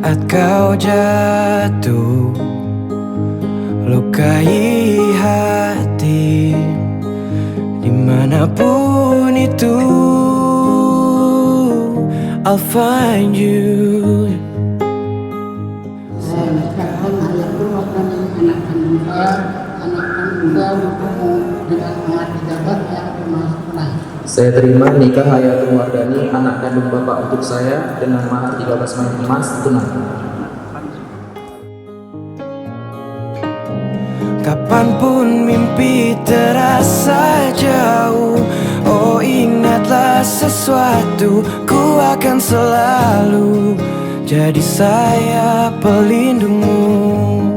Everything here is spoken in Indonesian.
saat kau jatuh, lukai hati dimanapun itu. I'll find you. Saya ucapkan ayatul wakani anak kandung bertemu dengan amat pejabat yang bermasalah. Saya terima nikah Hayatul Wardani, anak kandung Bapak untuk saya, dengan mahar 13 main emas tunai. Kapanpun mimpi terasa jauh, oh ingatlah sesuatu, ku akan selalu jadi sayap pelindungmu.